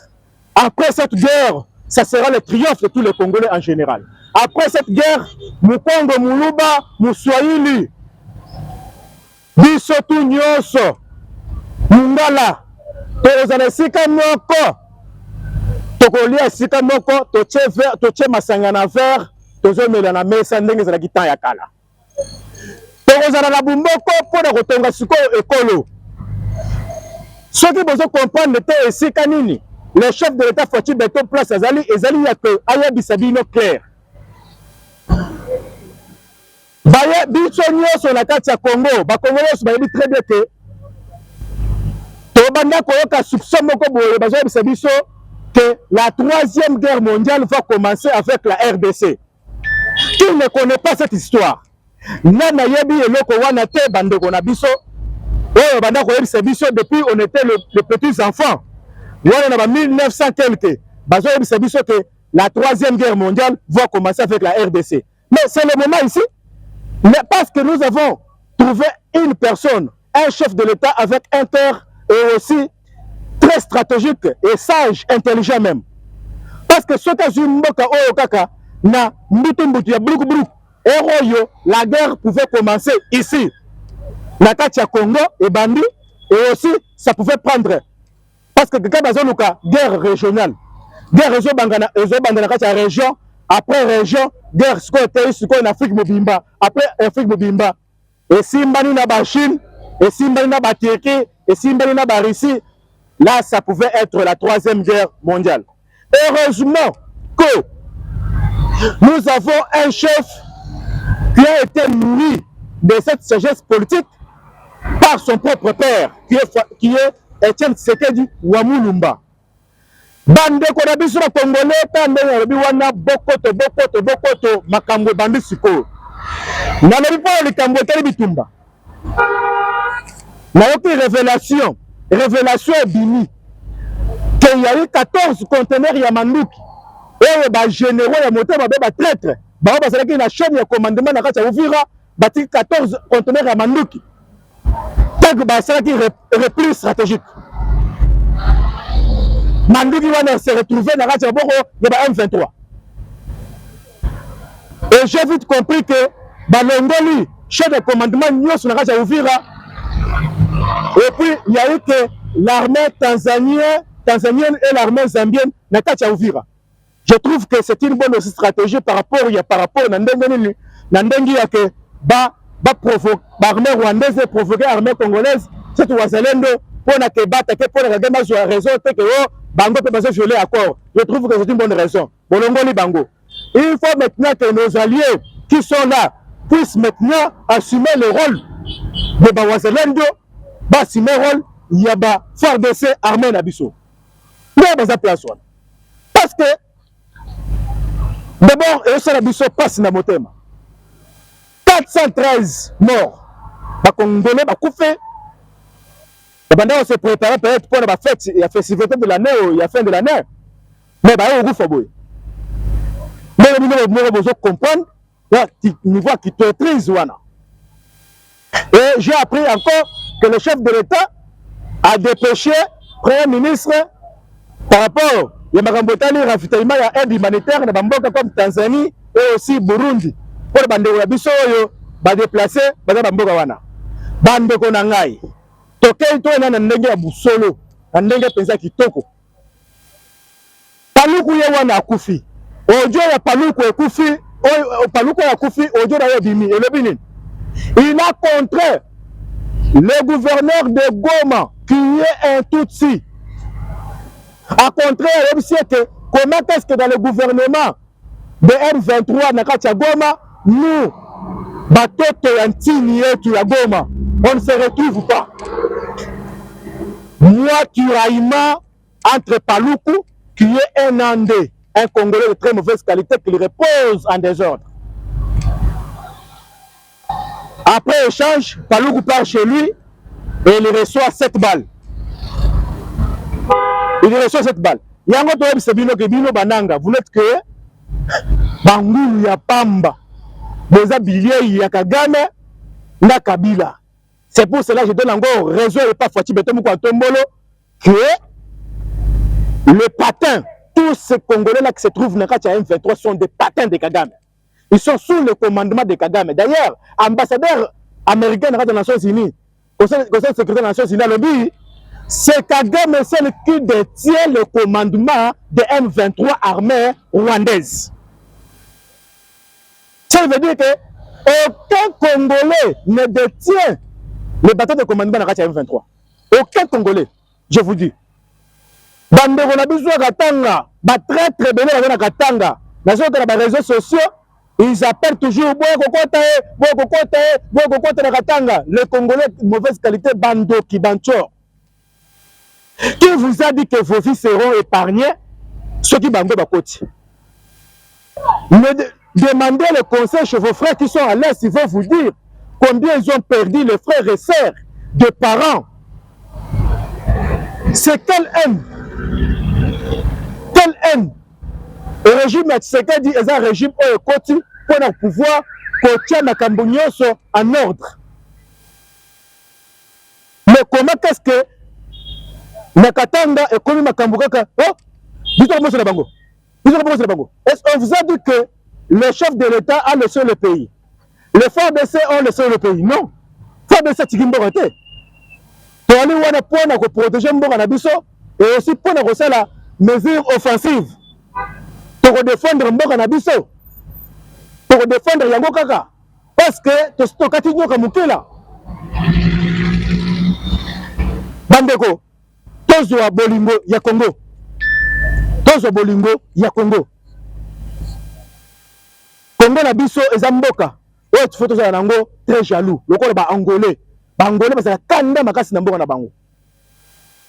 Après cette guerre, ça sera le triomphe de tous les Congolais en général. Après cette guerre, Mukongo, Muluba, Muswahili, Bisotu Nyoso, Mungala, Tozana Sika Moko, Tokolia Sika Moko, Toche Masangana Ver, Tozo Melana Mesa, Ndenge Zala Gitan Yakala. Tozana la Bumboko, Pona Rotonga Siko Ekolo. Ceux qui besoin comprendre le Sika Nini, le chef de l'État faut-il mettre en place Azali, Ezali Yako, Ayabi Sabino clair. Baye Bichonio sur la carte Congo, Bakongo se baye très bien que Tobanda Koyoka soupçonne Moko Boye, Bazoye Sabiso que la troisième guerre mondiale va commencer avec la RDC. Qui ne connaît pas cette histoire? Nana Yebi et Loko Wanate Bandeko Nabiso, oh Banda Koyobi Sabiso depuis on était les petits enfants. On a 1900 quelques. Bazoye Sabiso que la troisième guerre mondiale va commencer avec la RDC. Mais c'est le moment ici. Mais parce que nous avons trouvé une personne, un chef de l'État avec un cœur et aussi très stratégique et sage, intelligent même. Parce que ce cas Mboka Oyokaka na Mbutumbutu ya Bruk Bruk et Royo, la guerre pouvait commencer ici. La Katia Congo et Bandi et aussi ça pouvait prendre. Parce que quand on a guerre régionale, guerre région Bangana, la région, après région, guerre en Afrique Mobimba, après Afrique Mobimba, et Simbani na ba Chine, et Simbani na ba Turquie, et Simbani na ba Russie, là ça pouvait être la troisième guerre mondiale. Heureusement que nous avons un chef qui a été nourri de cette sagesse politique par son propre père, qui est Etienne Tshisekedi Wamulumba. Bande ko na biso na Congolais tande na bi wana bokoto makambo bandi siko. Na lobi po likambo tele bitumba. Na yoki révélation bini que il y a eu 14 conteneurs ya manduki. Et ba généraux ya motema ba traître. Ba ba salaki na chaîne ya commandement na kati ya Uvira bati 14 conteneurs ya manduki. Donc ba salaki repli stratégique. Manduki wana se retrouvé dans la Boko, il y a M23. Et j'ai vite compris que Balongoli, chef de commandement, Nyo sur la Ouvira. Et puis il y a eu que l'armée tanzanienne et l'armée zambienne n'a qu'à Ouvira. Je trouve que c'est une bonne stratégie par rapport à Nandengi à que l'armée rwandaise provoquer l'armée congolaise, c'est Ouazalendo pour na kebata pour la gama sur raison que Bango peut pas violer accord. Je trouve que c'est une bonne raison. Bolongoli Bango. Il faut maintenant que nos alliés qui sont là puissent maintenant assumer le rôle de Bawazalendo, assumer le rôle Yaba FARDC armée Nabiso. Parce que d'abord, et Nabiso passe dans Motema. 413 morts. Bakongolais bakoufé. On se prépare peut-être pour la fête, il y a festival de l'année, il y a fin de l'année. Mais il y a un faut. Mais nous devons comprendre niveau qui te maîtrise. Et j'ai appris encore que le chef de l'État a dépêché le Premier ministre par rapport à Magambotani, ravitaillement et aide humanitaire dans Bamboka comme Tanzanie et aussi Burundi. Pour les bandés Wabiso, déplacer Bamboka wana. Bandeko Nangai. Tokei to na ndenge ya busolo na ndenge penza kitoko paluku ye wana akufi ojo ya paluku ekufi paluku ya akufi ojo na yo bimi elobini il a contre le gouverneur de Goma qui est un Tutsi a contraire que comment est-ce que dans le gouvernement de M23 na kati ya Goma nous batoto ya ntini yetu ya Goma on ne se retrouve pas. moi tiraillement entre Paluku, qui est un Andé, un Congolais de très mauvaise qualité, qui repose en désordre. Après échange, Paluku part chez lui et il reçoit 7 balles. Il reçoit 7 balles. Yango toyebi sebino ke bino bananga, vous n'êtes que bangulu ya pamba. Boza billet ya Kagame na Kabila. C'est pour cela que je donne encore raison et pas Fati Beto Mouko Antombolo que le patin, tous ces Congolais-là qui se trouvent dans le M23 sont des patins de Kagame. Ils sont sous le commandement de Kagame. D'ailleurs, ambassadeur américain dans les Nations Unies, au sein du secrétaire des Nations Unies, lobby, c'est Kagame seul qui détient le commandement de M23 armée rwandaise. Ça veut dire que aucun Congolais ne détient le bâton de commandement dans la M23. Aucun Congolais, je vous dis. Bandeko na biso Katanga, très très bien na Katanga, na réseaux sociaux, ils appellent toujours Bokokote na Katanga. Les Congolais de mauvaise qualité, Bando Kibancho. Qui vous a dit que vos vies seront épargnées? Ceux qui Bango Bakoti. Demandez le conseil chez vos frères qui sont à l'Est, ils vont vous dire combien ils ont perdu les frères et sœurs de parents. C'est quelle haine? Quelle haine? Le régime Tshisekedi est un régime où il continue pour pouvoir coacher na Kambunyoso en ordre. Mais comment est-ce que Nakatanga et Komi Makambukaka, oh, dis-toi moi c'est la bango. Est-ce qu'on vous a dit que le chef de l'État a laissé le pays? Les FARDC ont laissé le pays? Non. FARDC Tikimbo raté. Tu as allé pour protéger Mboka Nabiso et aussi pour la mesure offensive. Pour défendre Mboka Nabiso. Pour défendre Yango Kaka. Parce que tu as continué comme Mukela. Bandeko, Tozo Bolingo ya Congo. Tozo Bolingo ya Congo. Congo na biso ezamboka. Ouais, tu faut toza nango très jaloux. Lokola ba angolais. Ba angolais parce que kanda makasi na mboka na bango.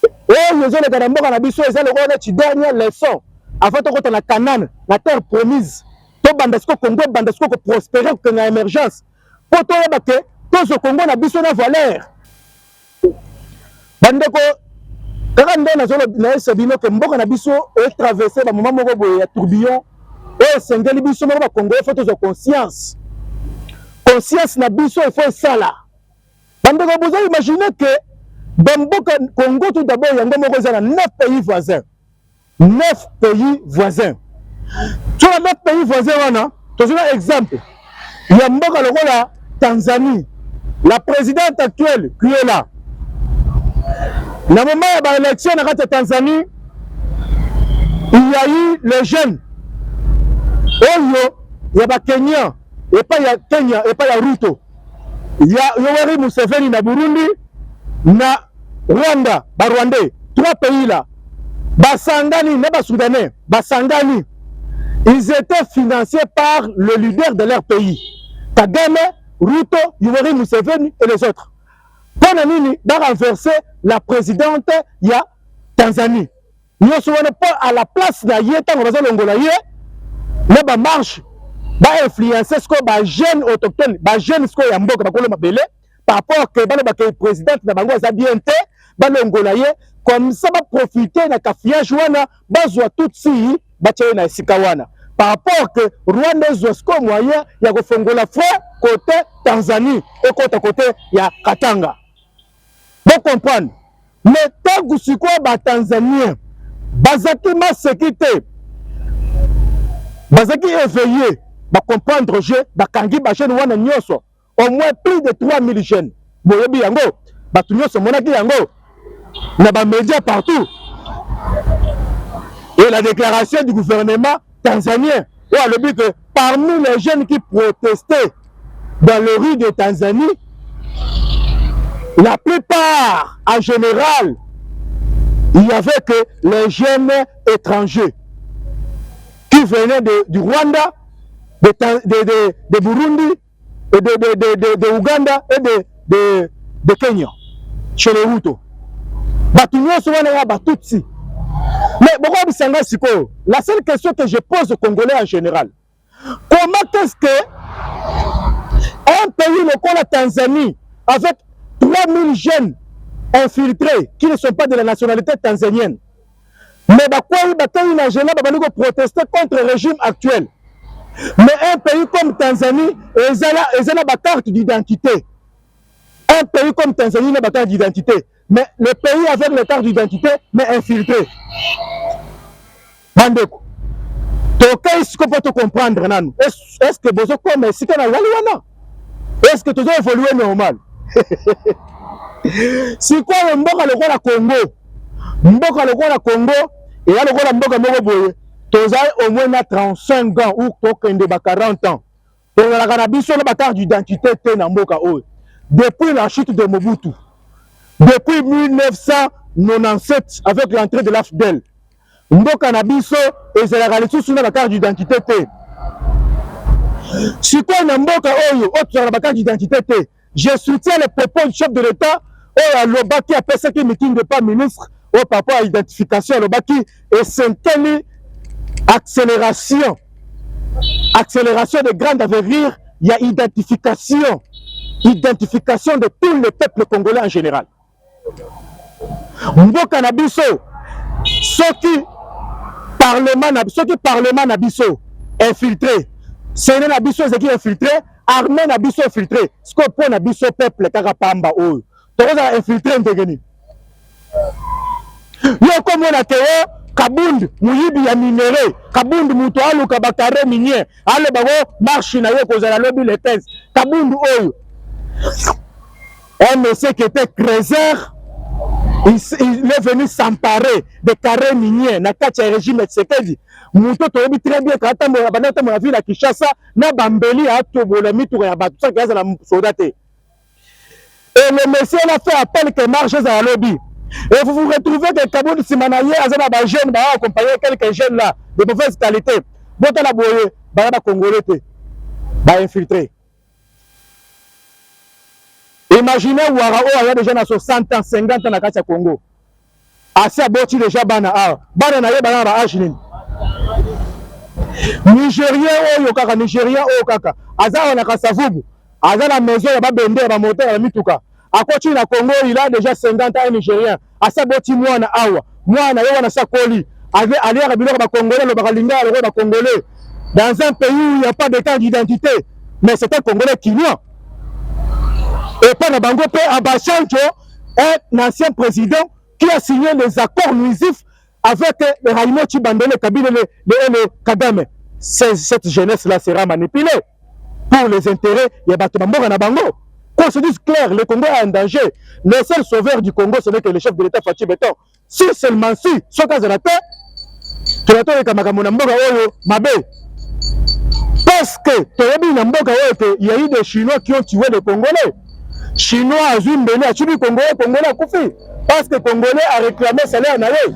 Oh, les gens de mboka na biso ezali lokola ci dernière leçon. Avant to kota na Canaan, na terre promise. To bandasiko Congo bandasiko ko prospérer que na émergence. Po to yeba ke tozo Congo na biso na valeur. Bandeko kaka ndo na zolo na sabino ke mboka na biso e traverser ba moment moko boye ya tourbillon. Et sengeli biso moko ba Congo faut tozo conscience. Conscience na biso il faut ça là. Bandeko vous avez imaginé que dans mboka Congo tout d'abord yango moko za na 9 pays voisins. 9 pays voisins. Sur les 9 pays voisins wana, tozo un exemple. Il y a mboka lokola Tanzanie. La présidente actuelle qui est là. Na moment ya élection na kati Tanzanie, il y a eu les jeunes. Oyo, il y a ba Kenya, et pas ya Kenya, et pas ya Ruto. Il y a Yoweri Museveni na Burundi, na Rwanda, ba Rwandais, 3 pays là. Basangani, na ba Soudanais, Basangani. Ils étaient financés par le leader de leur pays. Kagame, Ruto, Yoweri Museveni et les autres. Pour nini va renverser la présidente ya Tanzanie. Nous sommes pas à la place na yeta on va longola yé. Mais ba marche va influencer ce que ba jeunes autochtones, ba jeunes ce que ya mboka ba kolo mabele par rapport que ba le présidente na bango za bien té ba longola yé comme ça va profiter na kafiage wana bazwa tout si ba tché na sikawana. Par rapport que Rwanda zosko moyen ya ko fongola front côté Tanzanie et côté ya Katanga. Vous comprenez? Mais tant que vous êtes des Tanzaniens, bazaki ma sécurité, bazaki éveillé, ba comprendre je, ba kangi ba jeune wana nyoso, au moins plus de 3000 jeunes. Boyebi yango, ba tu nyoso monaki yango, na ba médias partout. Et la déclaration du gouvernement tanzanien, où a le but que parmi les jeunes qui protestaient dans les rues de Tanzanie, la plupart, en général, il y avait que les jeunes étrangers qui venaient du Rwanda, de Burundi, et de Ouganda et de Kenya, chez les Hutus. Batunyoso wana ya batutsi. Mais pourquoi bisanga siko? La seule question que je pose aux Congolais en général, comment est-ce que un pays comme la Tanzanie, avec 3000 jeunes infiltrés qui ne sont pas de la nationalité tanzanienne, mais ils protester contre le régime actuel. Mais un pays comme Tanzanie, ils ont la carte d'identité. Un pays comme Tanzanie n'a pas de carte d'identité. Mais le pays avec la carte d'identité, mais infiltré. Bandeko. Donc, est-ce que vous pouvez comprendre? Est-ce que vous avez si est-ce que tu dois évoluer normal? Si quoi le mboka le roi Congo? Mboka le roi Congo, et là le roi mboka moko boye. Tu as au moins 35 ans ou 40 ans. Tu as la carte d'identité na mboka oyo. Depuis la chute de Mobutu, depuis 1997, avec l'entrée de l'AFDEL, mboka na biso ezalaka lisusu na carte d'identité te. Si quoi na mboka oyo tu as la carte d'identité te, je soutiens les propos du chef de l'État oyo alobaki apesaki meeting de pas ministre au papa à identification alobaki et senteli accélération de grande avenir, il y a identification de tous les peuples congolais en général. Mboka na biso soki parlement na biso infiltré, séné na biso ezaki infiltré, armée na biso infiltré, siko po na biso peuple kaka pamba oyo tokoza infiltré ndengeni yo komona teo Kabund muyibi ya minéré, Kabund muto aluka bakare minier, ale bago marche na yo kozala lobby les 15. Kabund oyo. Un monsieur qui était créseur, il est venu s'emparer des carrés miniers na kati ya régime Tshisekedi. Muto toyebi très bien quand on banata mo ville à Kinshasa na bambeli a tobola mitu ya batu ça kaza na soda te. Et le monsieur a fait appel que marche à lobby. Et vous vous retrouvez que Kabund Simanaye a des jeunes, accompagner quelques jeunes là, de mauvaise qualité. Bon, la boye, bah, Congolais, bah, infiltré. Imaginez Ouarao, il y a des jeunes à 60 ans, 50 ans dans le Congo. Assez aboti déjà, bana na ye, bana âge. Nigérien, oh, kaka, Nigérien, oh, kaka. Aza, on a Kassavubu. Aza, la maison, il y a bende, il y a moteur, il y a mituka. À côté na Congo, il a déjà 50 ans Nigérien. À sa boti mwana awa. Mwana yo wana sakoli. Aller à biloko ba Congolais, le bakalinga le ba Congolais. Dans un pays où il n'y a pas de carte d'identité, mais c'est un Congolais Kenyan. Et pas na bango pe Abachancho, un ancien président qui a signé les accords nuisifs avec le Raimo Tshibandele Kabila le Kagame. Cette jeunesse là sera manipulée pour les intérêts ya bato bamboka na bango. Qu'on se dise clair, le Congo est en danger. Le seul sauveur du Congo, ce n'est que le chef de l'État Fatou Beton. Si seulement si, ce cas de la terre, tu as trouvé Kamakamunamboga Oyo, Mabé. Parce que, il y a eu des Chinois qui ont tué les Congolais. Chinois, Azumbele, a tué les Congolais, Congolais a Koufi. Parce que les Congolais a réclamé salaire en allée.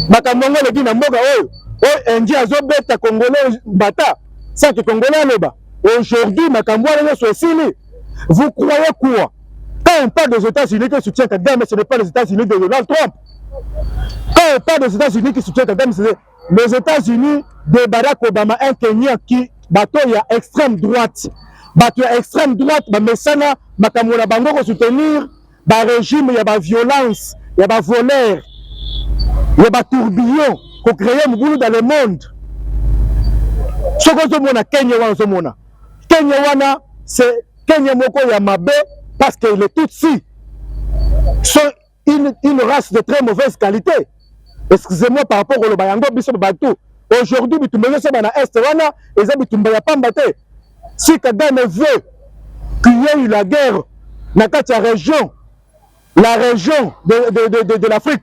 Makamongo le dit Namboga Oyo, Indien Azobeta, Congolais, Bata. Ça que Congolais a le bas. Aujourd'hui, vous croyez quoi? Quand on parle des États-Unis qui soutiennent Kagame, ce n'est pas les États-Unis de Donald Trump. Quand on parle des États-Unis qui soutiennent Kagame, c'est les États-Unis de Barack Obama, un Kenyan qui bateau il y a extrême droite. Bateau il y a extrême droite, mais ça n'a pas bango pour soutenir le régime, il y a la violence, il y a la voleur, il y a la tourbillon pour créer un boulot dans le monde. Ce que je vois Kenya wana Kenya wana c'est Kenya moko ya mabe parce que les Tutsi sont une race de très mauvaise qualité. Excusez-moi par rapport au Lobayango biso batou. Aujourd'hui bitumba so bana est wana eza bitumba ya pamba te. Si Kagame veut qu'il y ait eu la guerre dans la région de l'Afrique,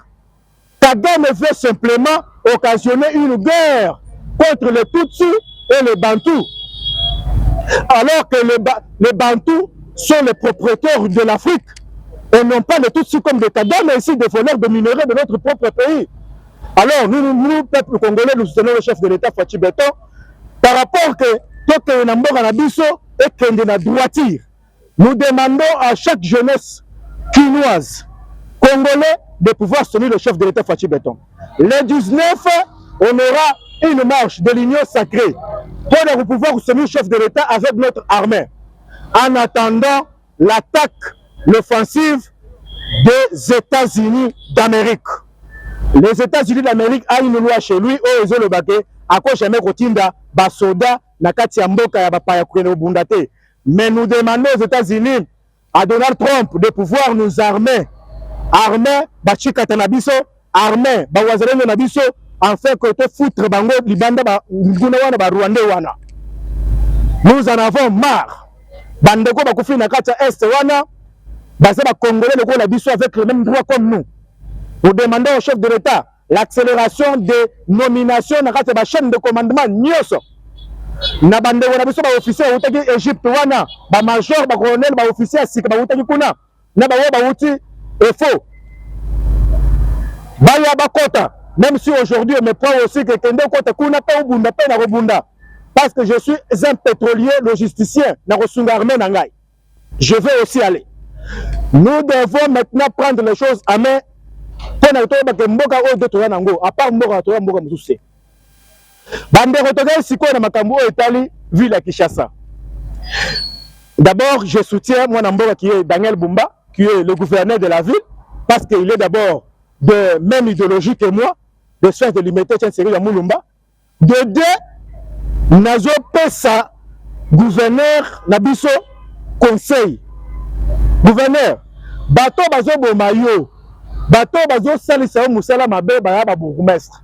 Kagame veut simplement occasionner une guerre contre les Tutsis et les Bantous. Alors que les Bantous sont les propriétaires de l'Afrique et non pas les Tutsis comme des Kagame, mais aussi des voleurs de minerais de notre propre pays. Alors nous peuple congolais, nous soutenons le chef de l'État Fatou Beton par rapport que tout Namboka Nabiso et Kende na droiture. Nous demandons à chaque jeunesse quinoise, congolais, de pouvoir soutenir le chef de l'État Fachi Béton. Le 19, on aura une marche de l'Union sacrée pour pouvoir soutenir le chef de l'État avec notre armée. En attendant l'attaque, l'offensive des États-Unis d'Amérique. Les États-Unis d'Amérique ont une loi chez lui, ils ont le baquet, à quoi jamais kotinda, basoda, nakati amboka ya bapaya kwenye bundate. Mais nous demandons aux États-Unis, à Donald Trump, de pouvoir nous armer. Armer, bachika tanabiso, armer, bawazalendo nabiso, enfin que te foutre bango, libanda ba, nguna wana ba Rwanda wana. Nous en avons marre. Bandeko bakufi nakati ya Est wana, basa ba Congolais le la biso avec le même droit comme nous. Nous demandons au chef de l'État l'accélération des nominations dans la chaîne de commandement Nyoso. Na bandeko na biso ba officier utaki Égypte wana, ba major, ba colonel, ba officier sika ba utaki kuna. Na ba wa ba uti et faux. Baya ba kota, même si aujourd'hui on me prend aussi que kende kota kuna pa ubunda pa na robunda. Parce que je suis un pétrolier logisticien na rosunga armée na ngai. Je veux aussi aller. Nous devons maintenant prendre les choses à main. Pour nous mboka o de toya nango, à part mboka toya mboka mususu. Bande rotoga siko na makambo etali ville à Kinshasa. D'abord, je soutiens mon mboka qui est Daniel Bumba, qui est le gouverneur de la ville, parce qu'il est d'abord de même idéologie que moi, de soins de limiter Tchénseri ya Mulumba. De deux, nazo pesa gouverneur Nabiso conseil. Gouverneur, bato bazo bomayo. Bato bazo salisa musala mabe ba ba bourgmestre.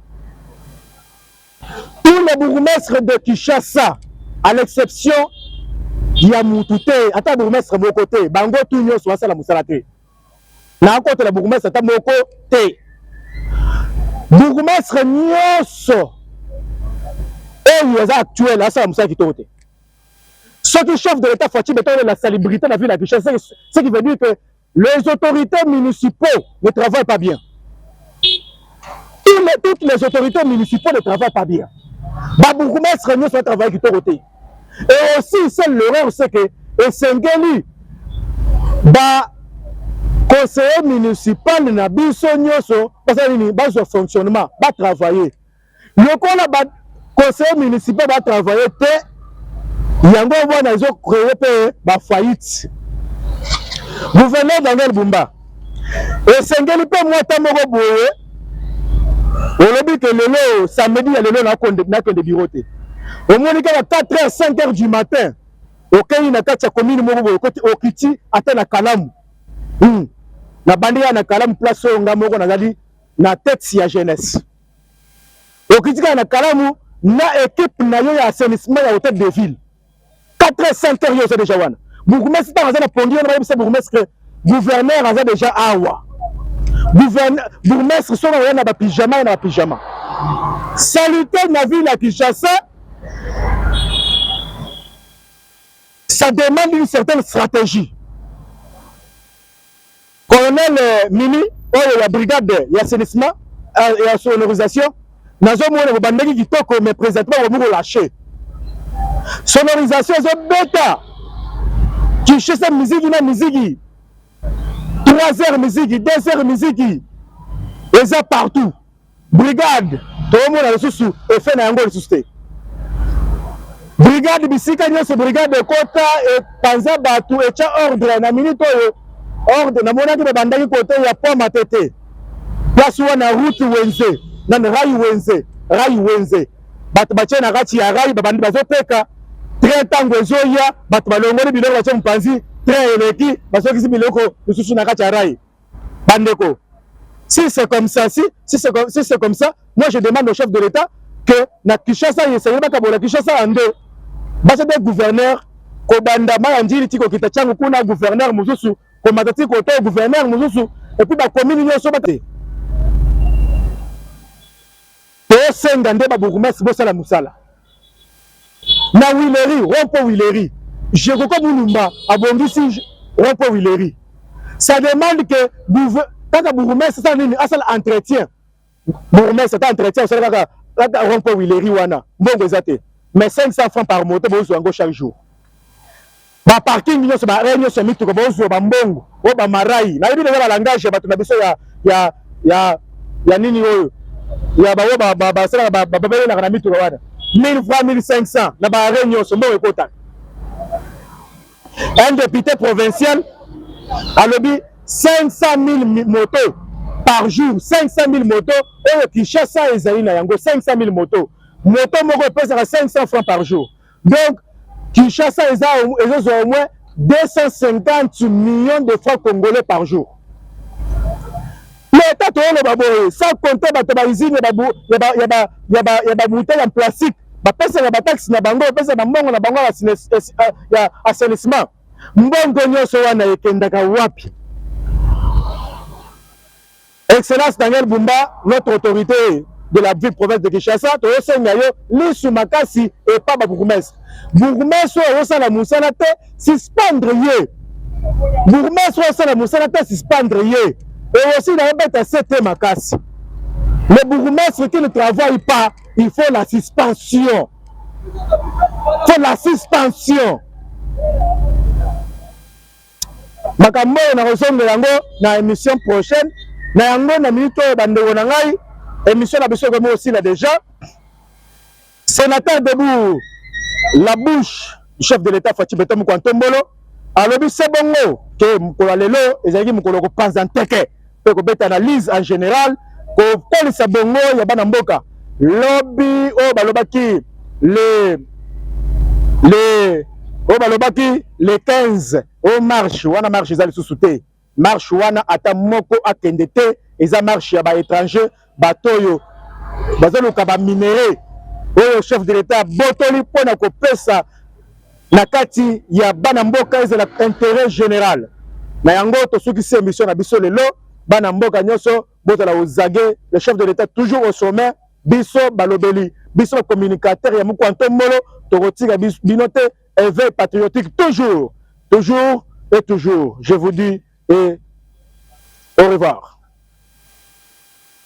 Tous les bourgmestres de Kinshasa, à l'exception ya Mutute, ata bourgmestre mon côté, bango tout nyoso wasala musala te. Na côté la bourgmestre ata moko te. Bourgmestre nyoso et les actuels asala musala kitote. Ce qui chef de l'État Fachi Béton la salubrité de la ville à Kinshasa, ce qui veut dire que les autorités municipaux ne travaillent pas bien. Toutes les autorités municipaux ne travaillent pas bien. Babourgmestre ne soit travail qui côté. Et aussi, c'est l'erreur, c'est que Esengeli, conseiller municipal n'a biso nyoso, parce que bas fonctionnement, va travailler. Le conseiller municipal va travailler, yango wana izo créer pe ba faillite. Gouverneur Daniel Bumba. Et sengeli pe mwata moko boye. Olobi que lelo samedi ya lelo na konde bureau te. Omoni ka 4h 5h du matin. Okeyi na kati ya commune moko boye koti okiti ata na Kalamu. Na bandi ya na Kalamu place onga moko nazali na tête ya jeunesse. Okiti ka na Kalamu na équipe na yo ya assainissement ya hôtel de ville. 4h 5h yo c'est déjà wana. Bourgmestre dans un pondier on va dire bourgmestre gouverneur a déjà awa. Gouverneur bourgmestre sont dans un pyjama. Salutaire na ville à Kinshasa. Ça demande une certaine stratégie. Colonel Mini, la brigade d'assainissement et sonorisation, nazo mona bandaki kitoko mais présentement on va lâcher. Sonorisation c'est bêta. Kinshasa musique na musique. 3h musique, 2h musique. Et ça partout. Brigade, tout le monde a le sous et fait na yango le sous. Brigade bisika nyoso brigade de Kota et panza batu et cha ordre na minute ordre na mona ke bandaki côté ya Poma Tete. Place wana route Wenze, na rai Wenze. Batu bache na kati ya rai babandi bazoteka. Très tango zoya batu balongoli biloko bache mpanzi très eleki basokisi biloko lususu na kati ya rai. Bandeko. Si c'est comme ça, si c'est comme ça, moi je demande au chef de l'État que na Kinshasa yeseye bakabola Kinshasa ande. Basa de gouverneur ko banda ma njiri tiko kitachangu kuna gouverneur mususu ko matati ko to gouverneur mususu et puis ba commune nyoso bate. To senga nde ba bourgmestre bosala musala. Na Wileri, rompo Wileri. Je comprends Mulumba abongisi rompo Wileri. Ça demande que quand le bourgmestre ça nini asal entretien. Bourgmestre ça entretien ça la rompo Wileri wana. Mbongo zate. Mais 500 francs par moto bozo ngo chaque jour. Ba ba parking nyonso ba réunion se mituka bozo ba mbongo o ba marai na yebi na langage bato na biso ya nini oyo ya ba sala ba bele na mituka wana 1000 francs 1500 na ba réunion so mbo ekota. Un député provincial a lobby 500 000 motos par jour, 500 000 motos, et Kinshasa et Zaïna Yango, 500 000 motos. Moto moko pèse à 500 francs par jour. Donc, Kinshasa ont au moins 250 millions de francs congolais par jour. L'État tout le baboye, sans compter la usine, il y a bouteilles en plastique. Bapesa na bataxi na bango, bapesa na mbongo na bango ya assainissement. Mbongo nyonso wana ekendaka wapi? Excellence Daniel Bumba, notre autorité de la ville province de Kinshasa, to yosenga yo lisu makasi et pas ba bourgmestre. Bourgmestre yosala musala te suspendre ye. Bourgmestre yosala musala te suspendre ye. Et aussi na beta cette makasi. Le bourgmestre qui ne travaille pas, il faut la suspension. Il faut la suspension. Makambo na resonde yango na émission prochaine. Na yango na minute bandeko na ngai émission na biso comme aussi là déjà. Sénateur debout la bouche du chef de l'État Fatou Beto Mukwantombolo alobi sebongo ke mukolo lelo ezali mukolo ko présenter ke pe ko beta analyse en général ko kolisa bongo ya bana mboka lobby o balobaki le 15 au marche wana marche ezali sous-souté marche wana ata moko akende te eza marche ya ba étranger batoyo bazoluka ba minéré oyo chef de l'État botoli pona ko pesa na kati ya bana mboka ezala intérêt général na yango to soki se émission na biso lelo bana mboka nyonso botala ozage le chef de l'État toujours au sommet biso balobeli biso communicateur ya Mukwantombolo to kotika binote éveil patriotique toujours et toujours je vous dis et au revoir.